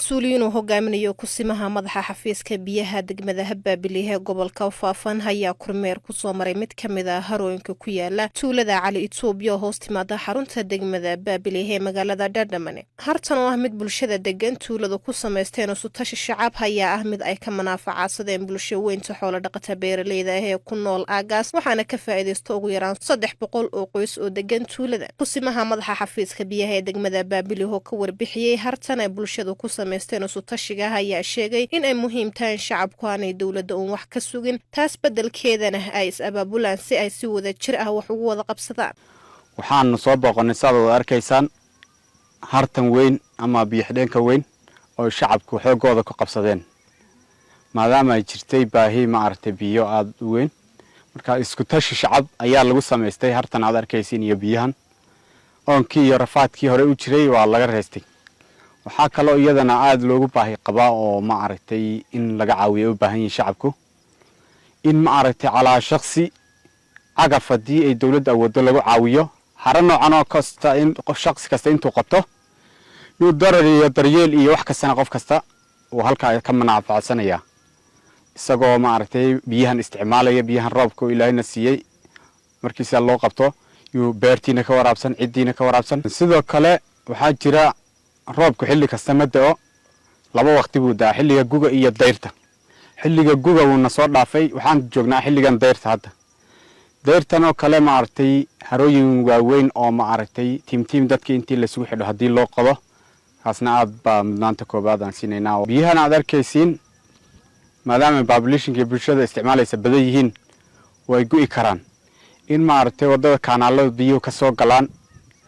mas-uuliyiin uu hogaaminayo kusimaha madaxa xafiiska biyaha degmada Habaabileh gobolka Faafan ayaa kormeer ku soo maray mid kamid ah harooyinka ku yaala tuulada Cali Itoobiya hoos timaada xarunta degmada Habaabileh ee magaalada Dhadhamane. Hartan oo ah mid bulshada degan tuulada ku sameysteen oo sutashi shacab ayaa ah mid ay ka manaafacaadsadeen bulsho weynta xoolo dhaqata beeraleyda ah ee ku nool aagaas waxaana ka faa'iideysto ugu yaraan 300 oo qoys oo degan tuulada. Kusimaha madaxa xafiiska biyaha ee degmada Habaabileh oo ka warbixiyay hartan ay bulshada ku sameysteen sutashiga ayaa sheegay in ay muhiim tahay shacabku aanay dawladda uun wax ka sugin taas bedelkeedana ay is-abaabulaan si ay si wada jir ah wax ugu wada qabsadaan. waxaan soo booqanay saad arkaysaan hartan weyn ama biyo-xidheenka weyn oo shacabku xoogooda ku qabsadeen maadaama ay jirtay baahi biyo aad u weyn marka isku tashi shacab ayaa lagu sameystay hartan aad arkaysiin iyo biyahan oonkii iyo rafaadkii hore u jiray waa laga reestay. waxaa kaloo iyadana aad loogu baahi qabaa oo in laga caawiyo u baahan yihiin shacabku in calaa shakhsi cagaf haddii ay dawladda awoodo lagu caawiyo haro noocan oo kasta in qof shakhsi kasta intuu qabto yuu darar iyo daryeel iyo wax kastana qof kasta uu halkaa ka manaafacadsanayaa isagoo biyahan isticmaalaya biyahan roobka ilaahayna siiyey markiisa loo qabto yuu beertiina ka waraabsan cidiina ka waraabsan. sidoo kale waxaa jira roobku xilli kasta ma da'o laba waqti buu daa xilliga guga iyo dayrta. xilliga guga wuu soo dhaafay waxaan joognaa xilligan dayrta hadda. dayrtan oo kale harooyin waaweyn oo tiim dadkii intii la isugu xidho haddii loo qodo kaasna aad baa mudnaanta koobaad aan siinaynaa. biyahan aad arkaysiin maadaama populationka bulshada isticmaalaysa badan yihiin way go'i karaan in wadada kanaalada biyuhu ka soo galaan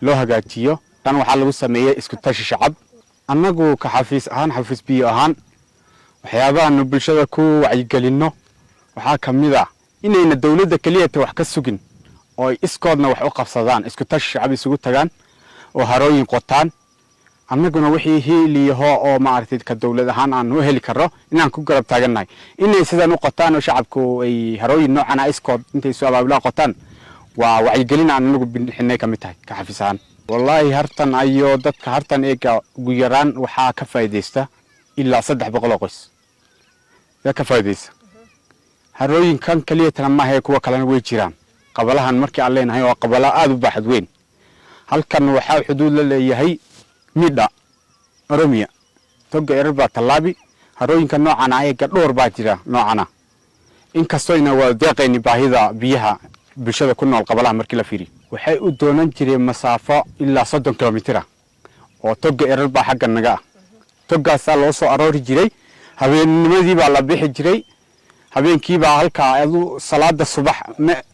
loo hagaajiyo. tan waxaa lagu sameeyay isku tashi shacab annagu ka xafiis biyo ahaan waxyaabahan bulshada ku wacyigelino waxaa kamid ah inayna dawladda kaliya wax ka sugin oo iskoodna wax u qabsadaan isku tashi shacab isugu tagaan oo harooyin qotaan annaguna wixii hiiliyaho oo ka dawlad ahaan aan u heli karo inaan ku garab taaganahay inay sidaan u qotaan oo shacabku ay harooyin noocan ah iskood intay soo abaabulaa qotaan waa wacyigelin aan anagu bixinay kamid tahay ka xafiis ahaan. والله هرتن أيو دتك هرتن إيجا جيران وحا كفايديستا إلا 300 قيس ذا كفايديس هروين كان كلية لما هي كوا كلام ويجيران قبلها نمركي علينا هي وقبلها آذو بحد وين هل كان وحا حدود اللي هي ميدا رمية توقع إربع طلابي هروين كان نوعنا إيجا دور باجرا نوعنا إن كسوينا وداقيني باهيدا بيها بشدة كنا قبلها مركي لفيري waxay u doonan jireen masaafo ilaa 30 kilomitir oo toga eralba xagga naga togaas loo soo aroori jiray habeennimadii baa la bixi jiray habeenkii baa halka adu salaada subax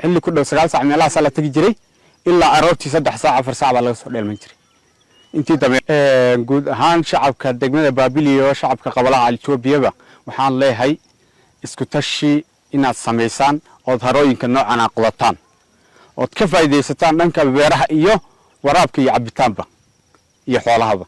xilli ku dhow 9 saac meelaha sala tagi jiray ilaa aroortii 3 saac 4 saac baa laga soo dheelman jiray intii dambe guud ahaan shacabka degmada Habaabileh iyo shacabka qabalaha Cali Itoobiya waxaan leeyahay isku tashi inaad sameeysan oo harooyinka noocan ah qodataan oo ka faa'iideysataan dhanka beeraha iyo waraabka iyo cabitaanba iyo xoolahaba.